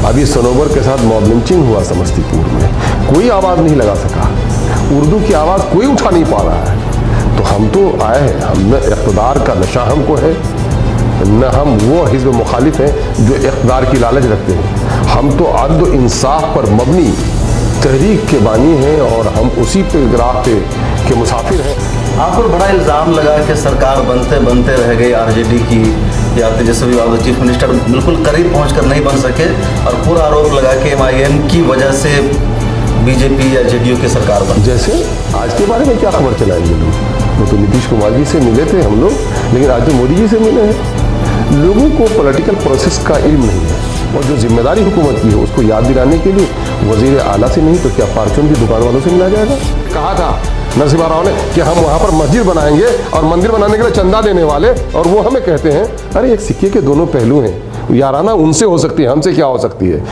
अभी सनोवर के साथ मॉब लिंचिंग हुआ समस्तीपुर में, कोई आवाज़ नहीं लगा सका, उर्दू की आवाज़ कोई उठा नहीं पा रहा है। तो हम तो आए हैं, हम न इक़्तिदार का नशा हमको है, न हम वो हिज़्ब मुखालिफ हैं जो इक़्तिदार की लालच रखते हैं। हम तो अदल इंसाफ पर मबनी तहरीक के बानी हैं और हम उसी पे राह पे के मुसाफिर हैं। आप पर बड़ा इल्ज़ाम लगा कि सरकार बनते बनते रह गई आरजेडी की, या तेजस्वी यादव चीफ मिनिस्टर बिल्कुल करीब पहुंचकर नहीं बन सके, और पूरा आरोप लगा कि MIM की वजह से बीजेपी या जेडीयू की सरकार बन। जैसे आज के बारे में क्या खबर चलाएंगे लोग? वो तो नीतीश कुमार जी से मिले थे हम लोग, लेकिन आज तो मोदी जी से मिले हैं। लोगों को पॉलिटिकल प्रोसेस का इल्म नहीं है, और जो जिम्मेदारी हुकूमत की है उसको याद दिलाने के लिए वजीर आला से नहीं तो क्या फार्चून की दुकान वालों से मिला जाएगा? कहा था नरसिम्हा राव ने कि हम वहाँ पर मस्जिद बनाएंगे और मंदिर बनाने के लिए चंदा देने वाले, और वो हमें कहते हैं अरे एक सिक्के के दोनों पहलू हैं, याराना उनसे हो सकती है, हमसे क्या हो सकती है।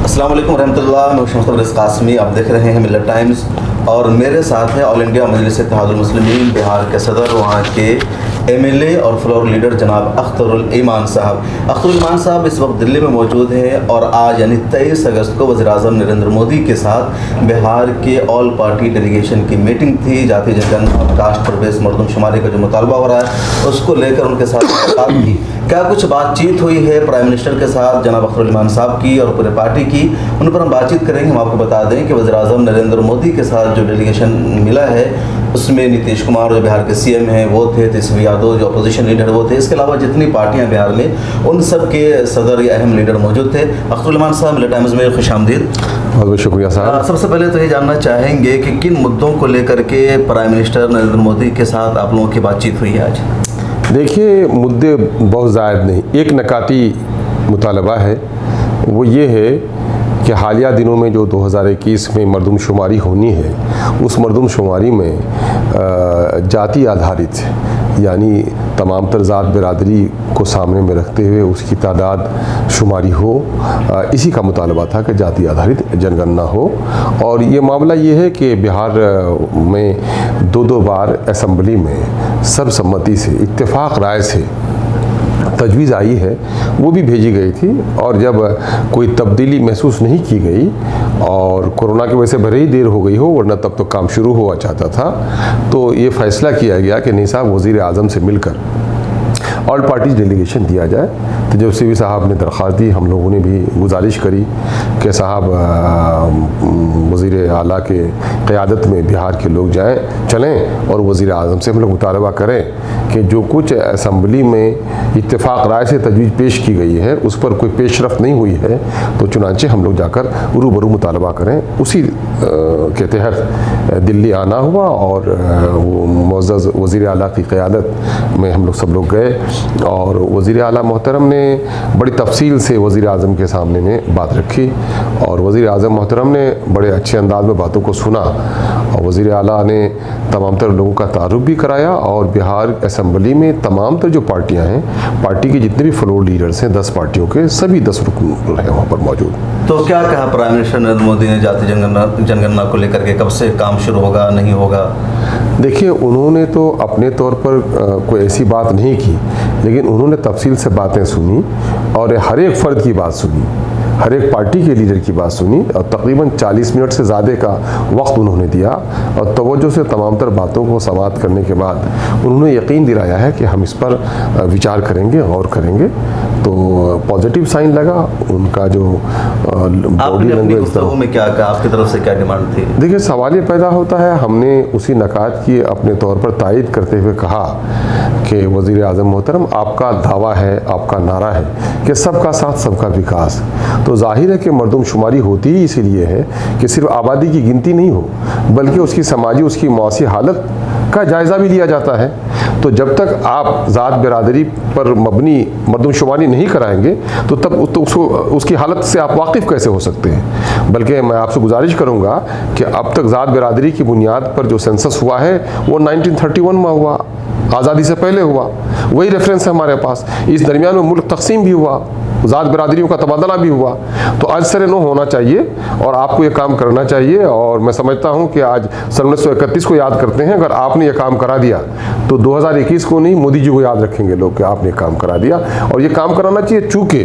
अस्सलाम वालेकुम रहमतुल्लाह, मैं मुस्तफ़ा रिज़ कासमी, आप देख रहे हैं मिल्लत टाइम्स, और मेरे साथ है ऑल इंडिया मजलिस इत्तेहादुल मुस्लिमीन बिहार के सदर, वहाँ के MLA और फ्लोर लीडर जनाब अख्तरुल ईमान साहब। अख्तरुल ईमान साहब इस वक्त दिल्ली में मौजूद हैं, और आज यानी 23 अगस्त को वज़ीर-ए-आज़म नरेंद्र मोदी के साथ बिहार के ऑल पार्टी डेलीगेशन की मीटिंग थी। जाति जनगणना कास्ट प्रवेश मरदमशुमारी का जो मुतालबा हो रहा है उसको लेकर उनके साथ मुलाकात की। क्या कुछ बातचीत हुई है प्राइम मिनिस्टर के साथ जनाब अख्तरुल ईमान साहब की और पूरे पार्टी की, उन पर हम बातचीत करेंगे। हम आपको बता दें कि वज़ीर-ए-आज़म नरेंद्र मोदी के साथ जो डेलीगेशन मिला है उसमें नीतीश कुमार जो बिहार के CM हैं वो थे, तेजस्वी यादव जो अपोजिशन लीडर वो थे, इसके अलावा जितनी पार्टियां बिहार में उन सब के सदर या अहम लीडर मौजूद थे। अख्तरुल ईमान साहब, मिल्लत टाइम्स में खुशामदीद। बहुत बहुत शुक्रिया साहब। सबसे पहले तो ये जानना चाहेंगे कि किन मुद्दों को लेकर के प्राइम मिनिस्टर नरेंद्र मोदी के साथ आप लोगों की बातचीत हुई है आज? देखिए, मुद्दे बहुत ज़्यादा नहीं, एक नकाती मुतालबा है, वो ये है कि हालिया दिनों में जो 2021 में मरदमशुमारी होनी है, उस मरदमशुमारी में जाति आधारित यानी तमाम तर ज़ात बिरादरी को सामने में रखते हुए उसकी तादाद शुमारी हो, इसी का मुतालबा था कि जाति आधारित जनगणना हो। और ये मामला ये है कि बिहार में दो बार असम्बली में सर्वसम्मति से इत्तेफाक राय से तजवीज़ आई है, वो भी भेजी गई थी, और जब कोई तब्दीली महसूस नहीं की गई और कोरोना की वजह से भले ही देर हो गई हो, वरना तब तो काम शुरू हुआ चाहता था, तो ये फैसला किया गया कि नहीं साहब, वज़ीर-ए-आज़म से मिलकर ऑल पार्टीज डेलीगेशन दिया जाए। तो जब CV साहब ने दरख्वास्त दी, हम लोगों ने भी गुजारिश करी कि साहब वज़ीर आला के क़यादत में बिहार के लोग जाएं, चलें और वज़ीर-ए-आज़म से हम लोग मुतालबा करें कि जो कुछ असम्बली में इत्तेफाक राय से तजवीज़ पेश की गई है उस पर कोई पेशरफ नहीं हुई है, तो चुनांचे हम लोग जाकर रूबरू मुतालबा करें। उसी के तहत दिल्ली आना हुआ, और मुअज़्ज़ज़ वज़ीर आला की क़यादत में हम लोग सब लोग गए, और वज़ीर आला मोहतरम ने बड़ी तफसील से वज़ीर-ए-आज़म के सामने में बात रखी, और वज़ीर-ए-आज़म मोहतरम ने बड़े अच्छे अंदाज में बातों को सुना, और वज़ीर आला ने तमाम तर लोगों का तारुफ भी कराया, और बिहार असम्बली में तमाम तर जो पार्टियां हैं, पार्टी के जितने भी फ्लोर लीडर्स हैं 10 पार्टियों के, सभी 10 रुकन हैं वहाँ पर मौजूद। तो क्या कहा प्राइम मिनिस्टर नरेंद्र मोदी ने जाति जनगणना को लेकर के, कब से काम शुरू होगा, नहीं होगा? देखिए, उन्होंने तो अपने तौर पर कोई ऐसी बात नहीं की, लेकिन उन्होंने तफसील से बातें सुनी और हर एक फ़र्द की बात सुनी, हर एक पार्टी के लीडर की बात सुनी, और तकरीबन 40 मिनट से ज़्यादा का वक्त उन्होंने दिया, और तवज्जो से तमाम तर बातों को समाअत करने के बाद उन्होंने यकीन दिलाया है कि हम इस पर विचार करेंगे, गौर करेंगे। तो पॉजिटिव साइन लगा उनका। जो बॉडी लैंग्वेज में क्या कहा, आपकी तरफ से क्या डिमांड थी? देखिए, सवाल ये पैदा होता है, हमने उसी नकात की अपने तौर पर तायद करते हुए कहा कि वज़ीर-ए-आज़म मोहतरम, आपका दावा है, आपका नारा है कि सबका साथ सबका विकास, तो जाहिर है कि मरदमशुमारी होती ही इसीलिए है कि सिर्फ आबादी की गिनती नहीं हो, बल्कि उसकी समाजी, उसकी मौसी हालत का जायज़ा भी लिया जाता है। तो जब तक आप ज़ात बिरादरी पर मबनी मरदमशुमारी नहीं कराएंगे तो तब उसकी हालत से आप वाकिफ़ कैसे हो सकते हैं? बल्कि मैं आपसे गुजारिश करूँगा कि अब तक ज़ात बिरादरी की बुनियाद पर जो सेंसस हुआ है वो 1931 में हुआ, आज़ादी से पहले हुआ, वही रेफरेंस है हमारे पास। इस दरमियान में मुल्क तकसीम भी हुआ, ज़ात बिरादरियों का तबादला भी हुआ। तो आज सर नो होना चाहिए और आपको ये काम करना चाहिए। और मैं समझता हूँ कि आज सन 1931 को याद करते हैं, अगर आपने ये काम करा दिया तो 2021 को नहीं, मोदी जी को याद रखेंगे लोग कि आपने काम करा दिया। और ये काम कराना चाहिए, चूँकि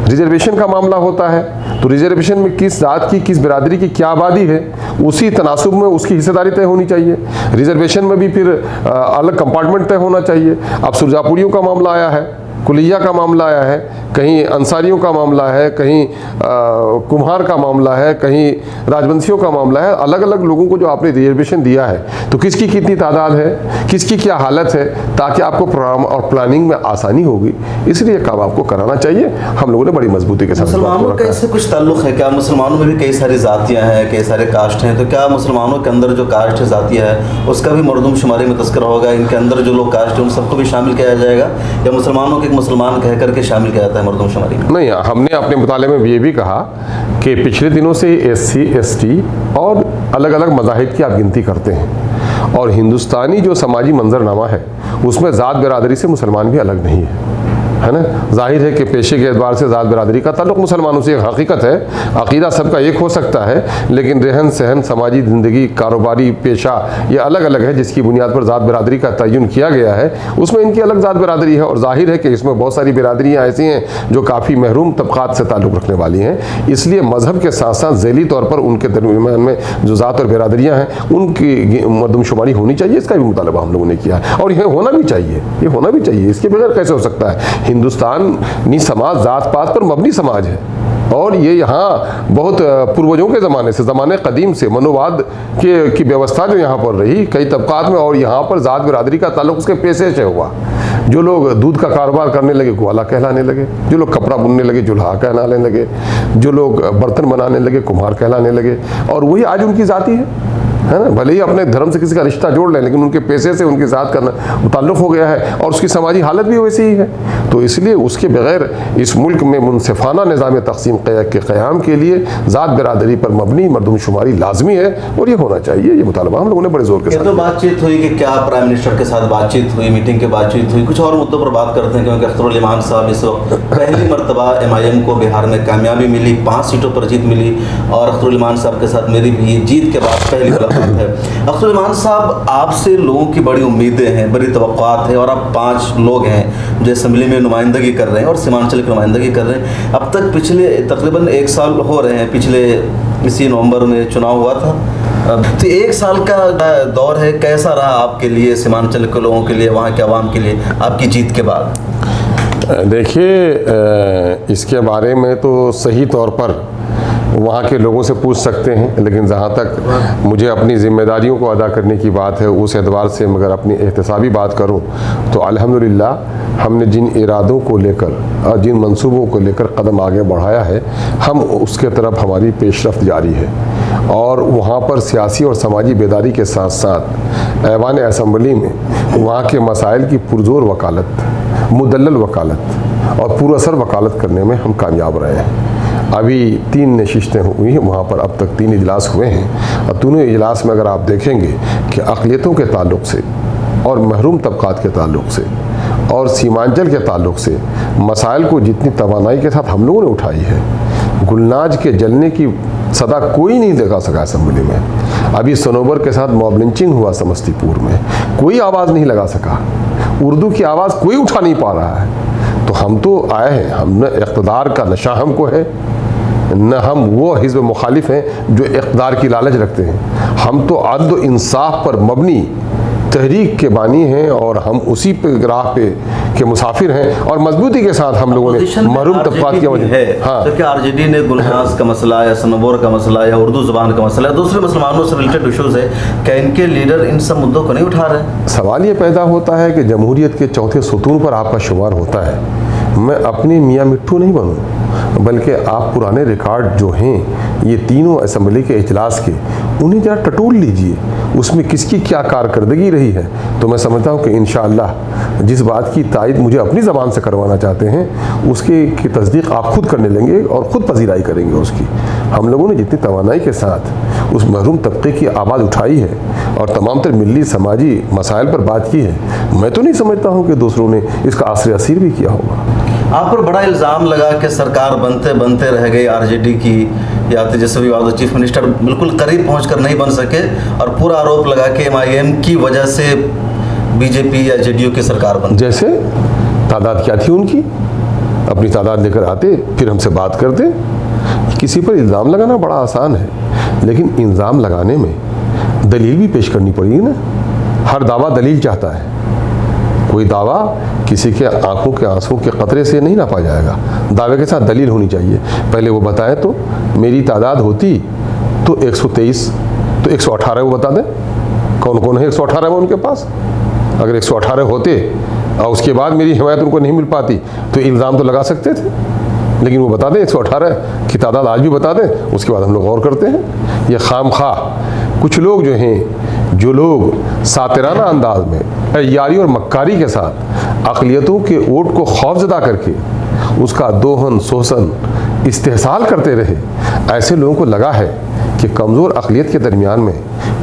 रिजर्वेशन का मामला होता है तो रिजर्वेशन में किस जात की, किस बिरादरी की क्या आबादी है, उसी तनासुब में उसकी हिस्सेदारी तय होनी चाहिए। रिजर्वेशन में भी फिर अलग कंपार्टमेंट तय होना चाहिए। अब सुरजापुरियों का मामला आया है, कुलिया का मामला आया है, कहीं अंसारियों का मामला है, कहीं कुम्हार का मामला है, कहीं राजवंशियों का मामला है। अलग अलग लोगों को जो आपने रिजर्वेशन दिया है तो किसकी कितनी तादाद है, किसकी क्या हालत है, ताकि आपको प्रोग्राम और प्लानिंग में आसानी होगी। इसलिए काम आपको कराना चाहिए। हम लोगों ने बड़ी मजबूती के साथ मुसलमानों का इससे कुछ ताल्लुक़ है क्या? मुसलमानों में भी कई सारी जातियाँ हैं, कई सारे कास्ट हैं, तो क्या मुसलमानों के अंदर जो कास्ट जातियाँ है उसका भी मरदूमशुमारी में तस्करा होगा? इनके अंदर जो लोग कास्ट है उन सबको भी शामिल किया जाएगा या मुसलमानों के मुसलमान कह करके शामिल किया जाता है मरदूमशुमारी में? नहीं, हमने अपने मुताले में ये भी कहा कि पिछले दिनों से SC ST और अलग अलग मज़ाहिब की आप गिनती करते हैं, और हिंदुस्तानी जो समाजी मंजरनामा है उसमें ज़ात बिरादरी से मुसलमान भी अलग नहीं है ना। जाहिर है कि पेशे के एतबार से ज़ात बिरादरी का ताल्लुक़ मुसलमानों से एक हकीकत है, अक़ीदा सबका एक हो सकता है, लेकिन रहन सहन, समाजी ज़िंदगी, कारोबारी पेशा ये अलग अलग है, जिसकी बुनियाद पर ज़ात बिरादरी का तयन किया गया है। उसमें इनकी अलग ज़ात बिरादरी है, और जाहिर है कि इसमें बहुत सारी बिरादरियाँ ऐसी हैं जो काफ़ी महरूम तबक़ात से ताल्लुक़ रखने वाली हैं। इसलिए मज़हब के साथ साथ ज़ैली तौर पर उनके दरमियान में जो ज़ात और बिरादरियाँ हैं उनकी मरदमशुमारी होनी चाहिए। इसका भी मुतालबा हम लोगों ने किया है, और यह होना भी चाहिए, ये होना भी चाहिए। इसके बगैर कैसे हो सकता है? हिंदुस्तानी समाज जात पात पर मबनी समाज है, और ये यहाँ बहुत पूर्वजों के ज़माने से, ज़माने कदीम से मनोवाद की व्यवस्था जो यहाँ पर रही कई तबक़ात में, और यहाँ पर ज़ात बिरादरी का ताल्लुक़ उसके पेशे से हुआ। जो लोग दूध का कारोबार करने लगे ग्वाला कहलाने लगे, जो लोग कपड़ा बुनने लगे जुल्हा कहलाने लगे, जो लोग बर्तन बनाने लगे कुम्हार कहलाने लगे, और वही आज उनकी ज़ाती है ना। भले ही अपने धर्म से किसी का रिश्ता जोड़ लें, लेकिन उनके पैसे से उनके साथ करना ताल्लुक़ हो गया है, और उसकी समाजी हालत भी वैसी ही है। तो इसलिए उसके बगैर इस मुल्क में मुनसिफाना निज़ाम तक़सीम के क़याम के लिए ज़ात बिरादरी पर मबनी मरदमशुमारी लाजमी है, और ये होना चाहिए। ये मुतालबा हम लोगों ने बड़े ज़ोर के साथ। तो बातचीत हुई कि क्या प्राइम मिनिस्टर के साथ बातचीत हुई, मीटिंग के बातचीत हुई, कुछ और मुद्दों पर बात करते हैं, क्योंकि अख्तरुल ईमान साहब इस वक्त पहली मरतबा MIM को बिहार में कामयाबी मिली, 5 सीटों पर जीत मिली, और अख्तरुल ईमान साहब के साथ मेरी भी जीत के बाद पहली मुलाकात है। अख्तरुल ईमान साहब, आपसे लोगों की बड़ी उम्मीदें हैं, बड़ी तवक्कुआत है, और आप 5 लोग हैं जो असेंबली में नुमाइंदगी कर रहे हैं और सीमांचल की नुमाइंदगी कर रहे हैं। अब तक पिछले तकरीबन 1 साल हो रहे हैं, पिछले इसी नवंबर में चुनाव हुआ था, तो 1 साल का दौर है। कैसा रहा आपके लिए, सीमांचल के लोगों के लिए, वहाँ के आवाम के लिए आपकी जीत के बाद? देखिए, इसके बारे में तो सही तौर पर वहाँ के लोगों से पूछ सकते हैं, लेकिन जहाँ तक मुझे अपनी ज़िम्मेदारियों को अदा करने की बात है उस एतबार से मगर अपनी एहतसाबी बात करूँ तो अल्हम्दुलिल्लाह हमने जिन इरादों को लेकर और जिन मंसूबों को लेकर कदम आगे बढ़ाया है, हम उसके तरफ हमारी पेशरफ्त जारी है। और वहाँ पर सियासी और समाजी बेदारी के साथ साथ ऐवान असम्बली में वहाँ के मसाइल की पुरजोर वकालत, मुदल्लल वकालत और पुरअसर वकालत करने में हम कामयाब रहे हैं। अभी 3 नशिस्तें हुई हैं वहाँ पर, अब तक 3 इजलास हुए हैं, और तीनों इजलास में अगर आप देखेंगे कि अक़लियतों के ताल्लुक़ से और महरूम तबक़ात के ताल्लुक़ से और सीमांचल के ताल्लुक़ से मसाइल को जितनी तवानाई के साथ हम लोगों ने उठाई है, गुलनाज के जलने की सदा कोई नहीं लगा सका असेंबली में। अभी सनोबर के साथ मॉब लिंचिंग हुआ समस्तीपुर में, कोई आवाज़ नहीं लगा सका, उर्दू की आवाज़ कोई उठा नहीं पा रहा है। तो हम तो आए हैं, हम न इक़्तिदार का नशा हमको है, न हम वो हिज़्ब मुखालिफ हैं जो इक़्तिदार की लालच रखते हैं। हम तो अदल व इंसाफ पर मबनी तहरीक के बानी हैं, और हम उसी पे राह पे के मुसाफिर हैं, और मजबूती के साथ हम लोगों ने महरूम तबक़ात की वजह है। हाँ, तो क्या RJD ने गुलनाज का मसला या सनोबर का मसला या उर्दू ज़ुबान का मसला, दूसरे मुसलमानों से रिलेटेड इशूज़ है, क्या इनके लीडर इन सब मुद्दों को नहीं उठा रहे? सवाल ये पैदा होता है कि जमहूरियत के चौथे सुतून पर आपका शुमार होता है। मैं अपने मियाँ मिट्ठू नहीं बनूँ, बल्कि आप पुराने रिकॉर्ड जो हैं ये तीनों असेंबली के इजलास के, उन्हें ज़रा टटोल लीजिए, उसमें किसकी क्या कारकर्दगी रही है। तो मैं समझता हूँ कि इंशाअल्लाह जिस बात की तायद मुझे अपनी ज़बान से करवाना चाहते हैं उसके की तस्दीक आप खुद करने लेंगे और ख़ुद पजीराई करेंगे उसकी। हम लोगों ने जितनी तवानाई के साथ उस महरूम तबके की आवाज़ उठाई है और तमाम तर मिली समाजी मसाइल पर बात की है, मैं तो नहीं समझता हूँ कि दूसरों ने इसका आसर असीर भी किया होगा। आप पर बड़ा इल्ज़ाम लगा कि सरकार बनते बनते रह गई आरजेडी की, या तेजस्वी यादव चीफ मिनिस्टर बिल्कुल करीब पहुंचकर नहीं बन सके, और पूरा आरोप लगा कि एमआईएम की वजह से बीजेपी या जेडीयू की सरकार बन। जैसे तादाद क्या थी उनकी, अपनी तादाद लेकर आते फिर हमसे बात करते। किसी पर इल्ज़ाम लगाना बड़ा आसान है, लेकिन इल्ज़ाम लगाने में दलील भी पेश करनी पड़ेगी ना। हर दावा दलील चाहता है, कोई दावा किसी के आंखों के आंसू के कतरे से नहीं नापा जाएगा, दावे के साथ दलील होनी चाहिए। पहले वो बताएं तो मेरी तादाद होती तो 123, तो 118 वो बता दें कौन कौन है 118 में उनके पास। अगर 118 होते और उसके बाद मेरी हिमायत उनको नहीं मिल पाती तो इल्ज़ाम तो लगा सकते थे, लेकिन वो बता दें 118 की तादाद आज भी बता दें, उसके बाद हम लोग गौर करते हैं। ये खामखा कुछ लोग जो लोग सातिराना अंदाज में यारी और मक्कारी के साथ अक़लियतों के वोट को खौफजदा करके उसका दोहन शोषण इस्तेहसाल करते रहे, ऐसे लोगों को लगा है कि कमज़ोर अक़लियत के दरमियान में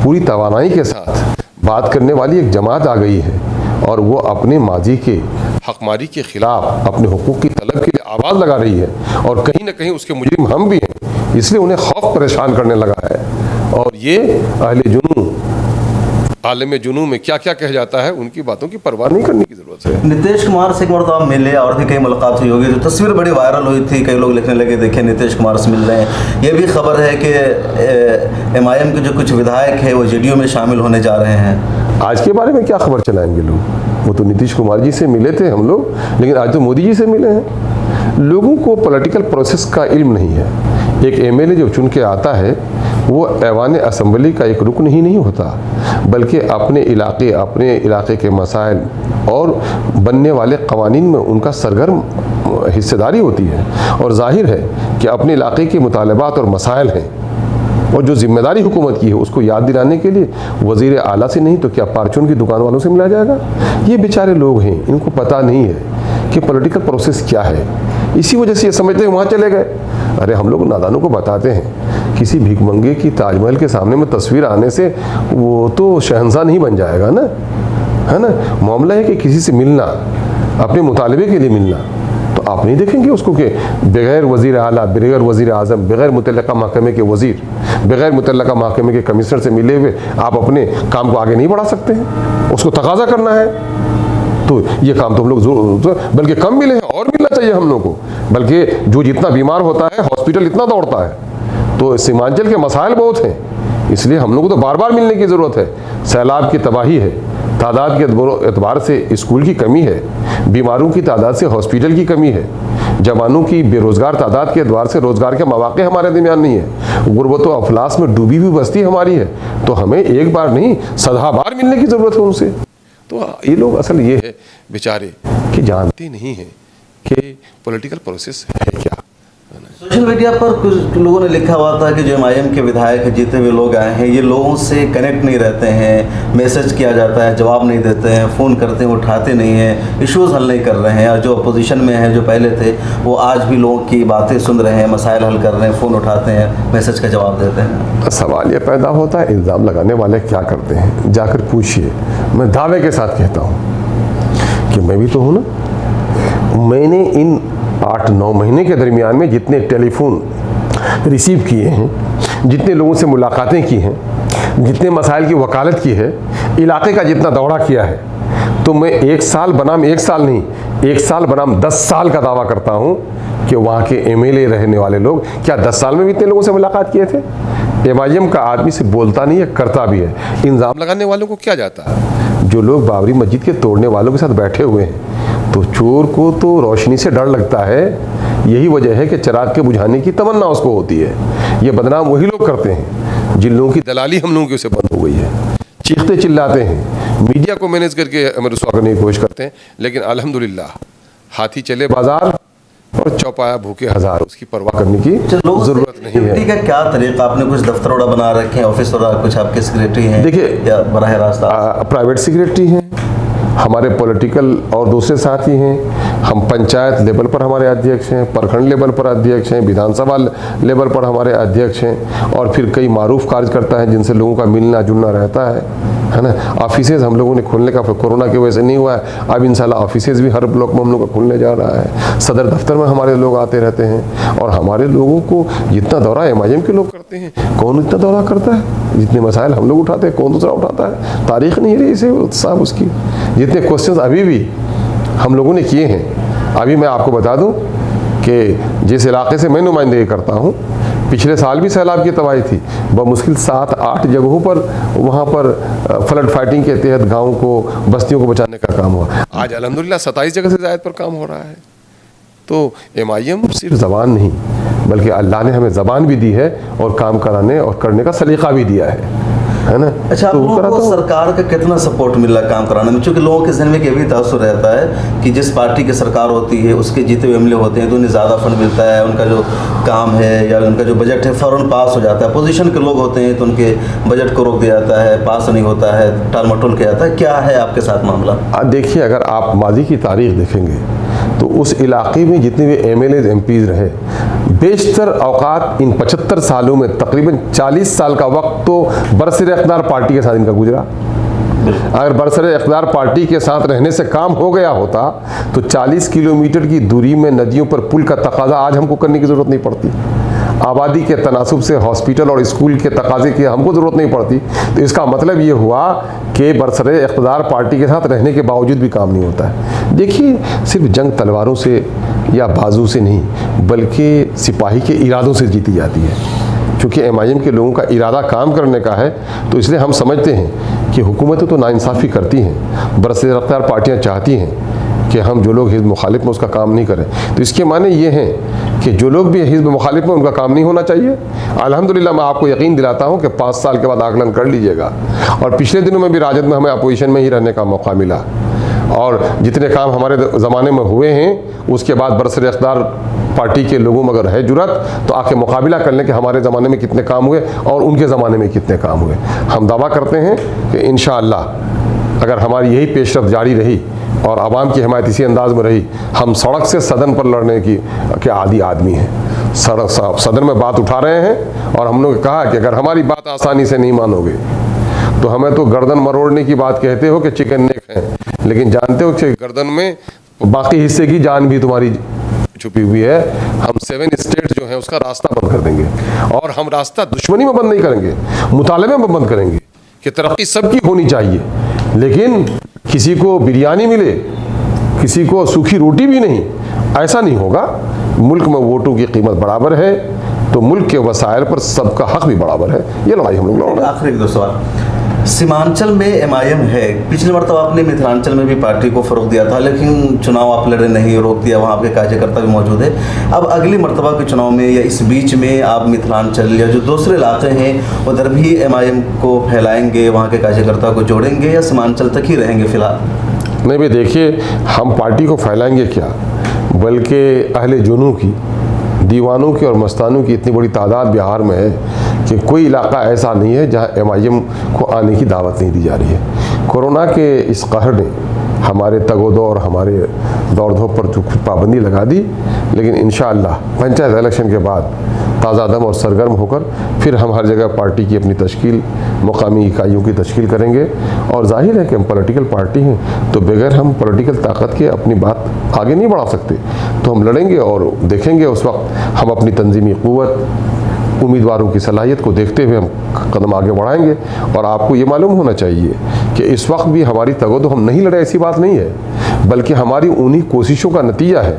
पूरी तवानाई के साथ बात करने वाली एक जमात आ गई है और वो अपने माजी के हकमारी के ख़िलाफ़ अपने हुकूक़ की तलब के लिए आवाज़ लगा रही है, और कहीं ना कहीं उसके मुजरिम हम भी हैं, इसलिए उन्हें खौफ परेशान करने लगा है। और ये अहले जुनून आलम जुनू में क्या क्या कह जाता है, उनकी बातों की परवाह नहीं करने की ज़रूरत है। नीतीश कुमार से एक बार तो आप मिले और भी कई मुलाकात हुई होगी, तो तस्वीर बड़ी वायरल हुई थी, कई लोग लिखने लगे देखे नीतीश कुमार से मिल रहे हैं। ये भी खबर है कि एमआईएम के जो कुछ विधायक है वो जेडीयू में शामिल होने जा रहे हैं। आज के बारे में क्या खबर चलाएंगे लोग, वो तो नीतीश कुमार जी से मिले थे हम लोग, लेकिन आज तो मोदी जी से मिले हैं। लोगों को पॉलिटिकल प्रोसेस का इल्म नहीं है। एक एमएलए जो चुन के आता है वो ऐवान असम्बली का एक रुकन ही नहीं होता, बल्कि अपने इलाके के मसाइल और बनने वाले कवानीन में उनका सरगर्म हिस्सेदारी होती है। और जाहिर है कि अपने इलाके के मुतालबात और मसाइल हैं, और जो जिम्मेदारी हुकूमत की है उसको याद दिलाने के लिए वज़ीर आला से नहीं तो क्या पारचून की दुकान वालों से मिला जाएगा। ये बेचारे लोग हैं, इनको पता नहीं है कि पॉलिटिकल प्रोसेस क्या है, इसी वजह से ये समझते हैं वहाँ चले गए। अरे हम लोग नादानों को बताते हैं, किसी भिखमंगे की ताजमहल के सामने में तस्वीर आने से वो तो शहंशाह नहीं बन जाएगा ना, है ना। मामला है कि किसी से मिलना, अपने मुतालबे के लिए मिलना, तो आप नहीं देखेंगे उसको कि बगैर वज़ीर आला, बगैर वज़ीर आज़म, बगैर मुतल्लका महकमे के वज़ीर, बगैर मुतल्लका महकमे के कमिश्नर से मिले हुए आप अपने काम को आगे नहीं बढ़ा सकते हैं। उसको तकाजा करना है तो ये काम तो हम लोग बल्कि कम मिले हैं, और मिलना चाहिए हम लोग को। बल्कि जो जितना बीमार होता है हॉस्पिटल इतना दौड़ता है, तो सीमांचल के मसाइल बहुत हैं, इसलिए हम लोग को तो बार बार मिलने की ज़रूरत है। सैलाब की तबाही है, तादाद के एतबार से स्कूल की कमी है, बीमारों की तादाद से हॉस्पिटल की कमी है, जवानों की बेरोज़गार तादाद के एतबार से रोज़गार के मौक़े हमारे दरमियान नहीं है, गुर्बत व अफलास में डूबी हुई बस्ती हमारी है। तो हमें एक बार नहीं सदा बार मिलने की ज़रूरत है उनसे। तो ये लोग असल ये है बेचारे कि जानते नहीं हैं कि पॉलिटिकल प्रोसेस है क्या। सोशल मीडिया पर कुछ लोगों ने लिखा हुआ था कि जो एमआईएम के विधायक जीते हुए लोग आए हैं, ये लोगों से कनेक्ट नहीं रहते हैं, मैसेज किया जाता है जवाब नहीं देते हैं, फ़ोन करते हैं उठाते नहीं हैं, इश्यूज़ हल नहीं कर रहे हैं, और जो अपोजिशन में हैं जो पहले थे वो आज भी लोगों की बातें सुन रहे हैं, मसाइल हल कर रहे हैं, फ़ोन उठाते हैं, मैसेज का जवाब देते हैं। सवाल ये पैदा होता है इल्ज़ाम लगाने वाले क्या करते हैं, जाकर पूछिए। मैं दावे के साथ कहता हूँ कि मैं भी तो हूँ ना। मैंने इन 8-9 महीने के दरमियान में जितने टेलीफोन रिसीव किए हैं, जितने लोगों से मुलाकातें की हैं, जितने मसाइल की वकालत की है, इलाके का जितना दौरा किया है, तो मैं 1 साल बनाम 1 साल नहीं, 1 साल बनाम 10 साल का दावा करता हूँ कि वहाँ के एमएलए रहने वाले लोग क्या 10 साल में भी इतने लोगों से मुलाकात किए थे। एमआईएम का आदमी से बोलता नहीं है, करता भी है। इल्ज़ाम लगाने वालों को क्या जाता है। जो लोग बाबरी मस्जिद के तोड़ने वालों के साथ बैठे हुए हैं, तो चोर को तो रोशनी से डर लगता है, यही वजह है कि चिराग के बुझाने की तमन्ना उसको होती है। ये बदनाम वही लोग करते हैं जिन लोगों की दलाली हम लोगों की उसे बंद हो गई है। चीखते चिल्लाते हैं, मीडिया को मैनेज करके हमें रुसवा करने की कोशिश करते हैं, लेकिन अल्हम्दुलिल्लाह हाथी चले बाजार और चौपाया भूखे हज़ार, उसकी परवाह करने की ज़रूरत नहीं है। का क्या तरीका, आपने कुछ दफ्तर वगैरह बना रखे हैं, ऑफिस वगैरह, कुछ आपके सेक्रेटरी हैं देखिए या बराह रास्त प्राइवेट सेक्रेटरी हैं, हमारे पॉलिटिकल और दूसरे साथी हैं, हम पंचायत लेवल पर हमारे अध्यक्ष हैं, प्रखंड लेवल पर अध्यक्ष हैं, विधानसभा लेवल पर हमारे अध्यक्ष हैं, और फिर कई मारूफ कार्यकर्ता हैं जिनसे लोगों का मिलना जुलना रहता है। है ना। ऑफिसेज हम लोगों ने खोलने का कोरोना की वजह से नहीं हुआ है, अब इंशाल्लाह ऑफिसेज भी हर ब्लॉक में हम लोग का खुलने जा रहा है। सदर दफ्तर में हमारे लोग आते रहते हैं, और हमारे लोगों को जितना दौरा एमआईएम के लोग करते हैं, कौन इतना दौरा करता है? जितने मसाइल हम लोग उठाते हैं कौन दूसरा उठाता है? तारीख नहीं रही इसे साहब उसकी। जितने क्वेश्चन अभी भी हम लोगों ने किए हैं, अभी मैं आपको बता दूँ कि जिस इलाके से मैं नुमाइंदगी करता हूँ, पिछले साल भी सैलाब की तबाही थी, बमुश्किल 7-8 जगहों पर वहाँ पर फ्लड फाइटिंग के तहत गाँव को, बस्तियों को बचाने का काम हुआ। आज अल्हम्दुलिल्लाह 27 जगह से ज़ायद पर काम हो रहा है। तो एमआईएम सिर्फ ज़बान नहीं, बल्कि अल्लाह ने हमें ज़बान भी दी है और काम कराने और करने का सलीका भी दिया है ना। अच्छा, तो आप लोगों को सरकार का कितना सपोर्ट मिल रहा है काम कराने में? क्योंकि लोगों के जहन में ये भी तासुर रहता है कि जिस पार्टी की सरकार होती है उसके जीते हुए एमएलए होते हैं तो उन्हें ज़्यादा फंड मिलता है, उनका जो काम है या उनका जो बजट है फ़ौरन पास हो जाता है। पोजीशन के लोग होते हैं तो उनके बजट को रोक दिया जाता है, पास नहीं होता है, टाल मटोल किया जाता है। क्या है आपके साथ मामला? देखिए, अगर आप माजी की तारीख देखेंगे तो उस इलाके में जितने भी एमएलए एमपीज़ रहे, बेशतर औकात इन 75 सालों में तकरीबन 40 साल का वक्त तो बरसर इक़्तिदार पार्टी के साथ इनका गुजरा। अगर बरसर इक़्तिदार पार्टी के साथ रहने से काम हो गया होता तो 40 किलोमीटर की दूरी में नदियों पर पुल का तकाजा आज हमको करने की ज़रूरत नहीं पड़ती। आबादी के तनासुब से हॉस्पिटल और स्कूल के तकाजे की हमको ज़रूरत नहीं पड़ती। तो इसका मतलब ये हुआ कि बरसर इक़्तिदार पार्टी के साथ रहने के बावजूद भी काम नहीं होता है। देखिए, सिर्फ जंग तलवारों से या बाजू से नहीं, बल्कि सिपाही के इरादों से जीती जाती है। क्योंकि एमआईएम के लोगों का इरादा काम करने का है, तो इसलिए हम समझते हैं कि हुकूमतें तो नाइंसाफ़ी करती हैं, बरसर इक़्तिदार पार्टियाँ चाहती हैं कि हम जो लोग हिज़्ब मुखालिफ में उसका काम नहीं करें। तो इसके माने ये हैं कि जो लोग भी हिज़्ब मुखालिफ में उनका काम नहीं होना चाहिए। अल्हम्दुलिल्लाह मैं आपको यकीन दिलाता हूँ कि 5 साल के बाद आकलन कर लीजिएगा। और पिछले दिनों में भी राजद में हमें अपोजिशन में ही रहने का मौका मिला, और जितने काम हमारे ज़माने में हुए हैं उसके बाद बरसर इक़्तिदार पार्टी के लोगों में अगर है जुरत तो आके मुकाबला कर लें कि हमारे ज़माने में कितने काम हुए और उनके ज़माने में कितने काम हुए। हम दावा करते हैं कि इंशाअल्लाह अगर हमारी यही पेशरफ्त जारी रही और आवाम की हिमायत इसी अंदाज में रही, हम सड़क से सदन पर लड़ने के आदी आदमी हैं। सदन में बात उठा रहे हैं और हम लोग ने कहा कि अगर हमारी बात आसानी से नहीं मानोगे तो हमें तो गर्दन मरोड़ने की बात कहते हो कि चिकन नेक है, लेकिन जानते हो कि गर्दन में बाकी हिस्से की जान भी तुम्हारी छुपी हुई है। हम 7 स्टेट जो है उसका रास्ता बंद कर देंगे, और हम रास्ता दुश्मनी में बंद नहीं करेंगे, मुतालबे में बंद करेंगे कि तरक्की सबकी होनी चाहिए, लेकिन किसी को बिरयानी मिले, किसी को सूखी रोटी भी नहीं, ऐसा नहीं होगा। मुल्क में वोटों की कीमत बराबर है तो मुल्क के वसाइल पर सबका हक भी बराबर है। ये लड़ाई हम लोग लड़ रहे हैं। आखिरी 2 सवाल। सीमांचल में एमआईएम है, पिछले मरतबा आपने मिथिलांचल में भी पार्टी को फ़रोग़ दिया था, लेकिन चुनाव आप लड़े नहीं, रोक दिया, वहाँ आपके कार्यकर्ता भी मौजूद है। अब अगली मरतबा के चुनाव में या इस बीच में आप मिथिलांचल या जो दूसरे इलाके हैं उधर भी एमआईएम को फैलाएंगे, वहाँ के कार्यकर्ता को जोड़ेंगे, या सीमांचल तक ही रहेंगे फ़िलहाल? नहीं भाई, देखिए, हम पार्टी को फैलाएंगे क्या, बल्कि अहले जुनू की, दीवानों की और मस्तानों की इतनी बड़ी तादाद बिहार में है कि कोई इलाका ऐसा नहीं है जहां एमआईएम को आने की दावत नहीं दी जा रही है। कोरोना के इस कहर ने हमारे तगोदो और हमारे दौड़ धूप पर कुछ पाबंदी लगा दी, लेकिन इंशाअल्लाह पंचायत इलेक्शन के बाद ताज़ा दम और सरगर्म होकर फिर हम हर जगह पार्टी की अपनी तश्कील, मुकामी इकाइयों की तश्कील करेंगे। और जाहिर है कि हम पॉलिटिकल पार्टी हैं, तो बगैर हम पॉलिटिकल ताकत के अपनी बात आगे नहीं बढ़ा सकते। तो हम लड़ेंगे और देखेंगे उस वक्त हम अपनी तंजीमी क़ुव्वत, उम्मीदवारों की सलाहियत को देखते हुए हम कदम आगे बढ़ाएंगे। और आपको ये मालूम होना चाहिए कि इस वक्त भी हमारी तगोदो हम नहीं लड़े ऐसी बात नहीं है, बल्कि हमारी उन्हीं कोशिशों का नतीजा है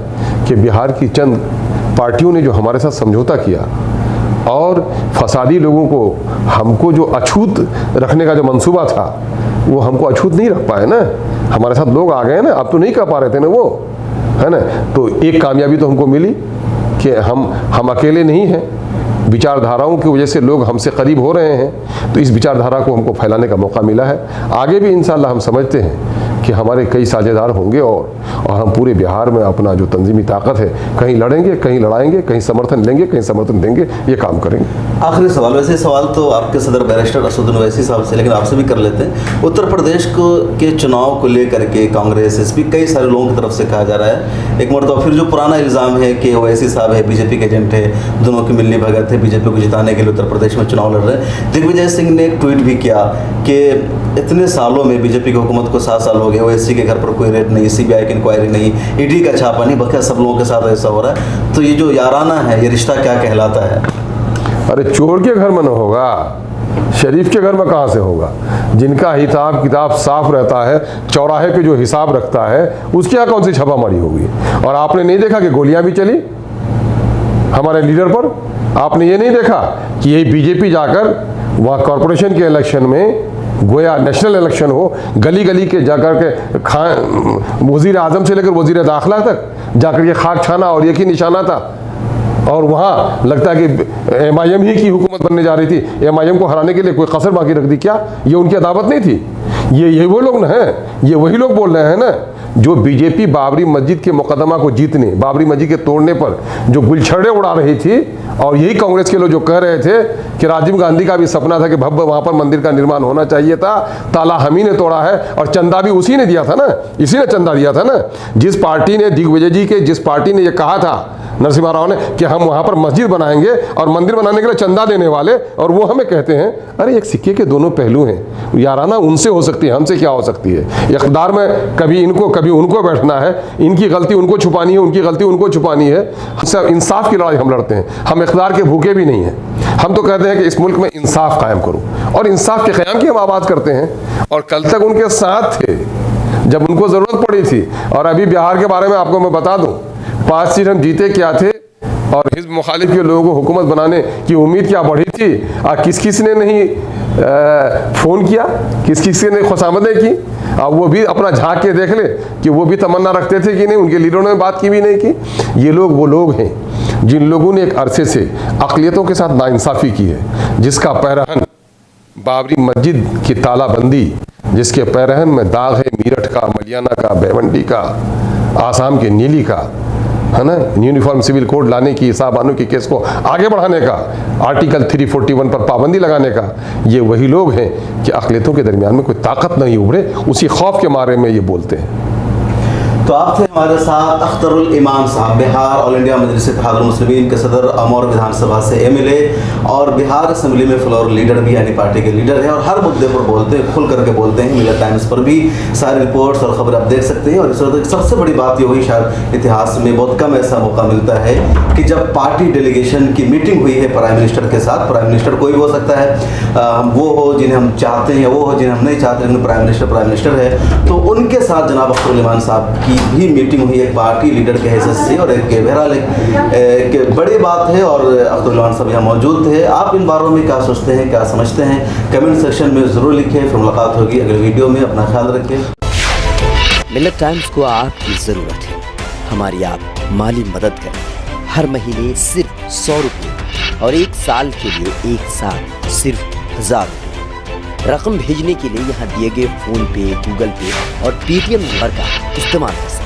कि बिहार की चंद पार्टियों ने जो हमारे साथ समझौता किया और फसादी लोगों को हमको जो अछूत रखने का जो मंसूबा था वो हमको अछूत नहीं रख पाए ना। हमारे साथ लोग आ गए ना, अब तो नहीं कर पा रहे थे ना वो, है ना। तो एक कामयाबी तो हमको मिली कि हम अकेले नहीं हैं, विचारधाराओं की वजह से लोग हमसे करीब हो रहे हैं, तो इस विचारधारा को हमको फैलाने का मौका मिला है। आगे भी इंशाअल्लाह हम समझते हैं कि हमारे कई साझेदार होंगे और हम पूरे बिहार में अपना जो तंजीमी ताकत है, कहीं लड़ेंगे, कहीं लड़ाएंगे, कहीं समर्थन लेंगे, कहीं समर्थन देंगे, ये काम करेंगे। आखिरी सवाल, वैसे सवाल तो आपके सदर बैरिस्टर असदुद्दीन ओवैसी साहब से, लेकिन आपसे भी कर लेते हैं। उत्तर प्रदेश के चुनाव को लेकर के कांग्रेस, एसपी, कई सारे लोगों की तरफ से कहा जा रहा है, एक मरतबा फिर जो पुराना इल्ज़ाम है कि ओवैसी साहब है बीजेपी के एजेंट है, दोनों की मिलनी भगत है, बीजेपी को जिताने के लिए उत्तर प्रदेश में चुनाव लड़ रहे हैं। दिग्विजय सिंह ने एक ट्वीट भी किया कि इतने सालों में बीजेपी की हुकूमत को 7 साल हो गए, ओवैसी के घर पर कोई रेड नहीं, सीबीआई की इंक्वायरी नहीं, ईडी का छापा नहीं, बल्कि सब लोगों के साथ ऐसा हो रहा है। तो ये जो याराना है, ये रिश्ता क्या कहलाता है? अरे चोर के घर में न होगा, शरीफ के घर में कहाँ से होगा? जिनका हिसाब किताब साफ रहता है, चौराहे पे जो हिसाब रखता है, उसके यहाँ कौन सी छापामारी होगी? और आपने नहीं देखा कि गोलियां भी चली हमारे लीडर पर? आपने ये नहीं देखा कि यही बीजेपी जाकर वहाँ कॉरपोरेशन के इलेक्शन में, गोया नेशनल इलेक्शन हो, गली गली के जाकर के वजीर आजम से लेकर वजीर दाखिला तक जाकर के खाक छाना, और एक ही निशाना था, और वहाँ लगता है कि एमआईएम ही की हुकूमत बनने जा रही थी। एमआईएम को हराने के लिए कोई कसर बाकी रख दी क्या? ये उनकी अदावत नहीं थी? ये वो लोग ना हैं, ये वही लोग बोल रहे हैं ना जो बीजेपी बाबरी मस्जिद के मुकदमा को जीतने, बाबरी मस्जिद के तोड़ने पर जो गुलछड़े उड़ा रही थी, और यही कांग्रेस के लोग जो कह रहे थे कि राजीव गांधी का भी सपना था कि भव्य वहाँ पर मंदिर का निर्माण होना चाहिए था, ताला हम ही ने तोड़ा है, और चंदा भी उसी ने दिया था ना, इसी ने चंदा दिया था ना। जिस पार्टी ने, दिग्विजय जी के जिस पार्टी ने ये कहा था, नरसिम्हा राव ने, कि हम वहाँ पर मस्जिद बनाएंगे और मंदिर बनाने के लिए चंदा देने वाले, और वो हमें कहते हैं। अरे एक सिक्के के दोनों पहलू हैं, याराना उनसे हो सकती है, हमसे क्या हो सकती है? इक़्तिदार में कभी इनको कभी उनको बैठना है, इनकी गलती उनको छुपानी है, उनकी गलती उनको छुपानी है। सब इंसाफ की लड़ाई हम लड़ते हैं, हम इक़्तिदार के भूखे भी नहीं हैं। हम तो कहते हैं कि इस मुल्क में इंसाफ कायम करो, और इंसाफ के क़याम की हम आवाज़ करते हैं, और कल तक उनके साथ थे जब उनको ज़रूरत पड़ी थी। और अभी बिहार के बारे में आपको मैं बता दूँ, 5 सीट हम जीते क्या थे, और हिज़्ब मुखालिफ के लोगों को हुकूमत बनाने की उम्मीद क्या बढ़ी थी, और किस किस ने नहीं फ़ोन किया, किस किस ने खुशामदें की। अब वो भी अपना झांक के देख ले कि वो भी तमन्ना रखते थे कि नहीं, उनके लीडरों ने बात की भी नहीं की। ये लोग वो लोग हैं जिन लोगों ने एक अरसे से अक़लियतों के साथ नाइंसाफ़ी की है, जिसका पैरहन बाबरी मस्जिद की तालाबंदी, जिसके पैरहन में दाग है मीरठ का, मलियाना का, बेवंडी का, आसाम के नीली का, है ना, यूनिफॉर्म सिविल कोड लाने की, साहबानों की केस को आगे बढ़ाने का, आर्टिकल 341 पर पाबंदी लगाने का। ये वही लोग हैं कि अक़लियतों के दरमियान में कोई ताकत नहीं उभरे, उसी खौफ के मारे में ये बोलते हैं। तो आप थे हमारे साथ अख्तरुल इमाम साहब, बिहार ऑल इंडिया मजलिस इत्तेहादुल मुस्लिमीन के सदर, अमौर विधानसभा से एमएलए, और बिहार असेंबली में फ्लोर लीडर भी, यानी पार्टी के लीडर हैं, और हर मुद्दे पर बोलते हैं, खुल करके बोलते हैं। मिलत टाइम्स पर भी सारी रिपोर्ट्स और ख़बर आप देख सकते हैं। और इस वक्त सबसे बड़ी बात ये हुई, शायद इतिहास में बहुत कम ऐसा मौका मिलता है कि जब पार्टी डेलीगेशन की मीटिंग हुई है प्राइम मिनिस्टर के साथ। प्राइम मिनिस्टर कोई भी हो सकता है, वो हो जिन्हें हम चाहते हैं, वो हो जिन्हें हम नहीं चाहते, लेकिन प्राइम मिनिस्टर है। तो उनके साथ जनाब अख्तरुल इमाम साहब की भी मीटिंग हुई, एक पार्टी लीडर के हैसियत से, और एक बहरहाल एक बड़ी बात है। और अख्तरुल इमाम साहब यहाँ मौजूद थे। आप इन बारों में क्या सोचते हैं, क्या समझते हैं, कमेंट सेक्शन में ज़रूर लिखें। फिर मुलाकात होगी अगले वीडियो में। अपना ख्याल रखें। मिलत टाइम्स को आपकी ज़रूरत है, हमारी आप माली मदद करें। हर महीने सिर्फ 100 रुपये, और 1 साल के लिए एक साथ सिर्फ 1000 रुपये। रकम भेजने के लिए यहाँ दिए गए फ़ोन पे, गूगल पे और पेटीएम नंबर का इस्तेमाल कर सकते हैं।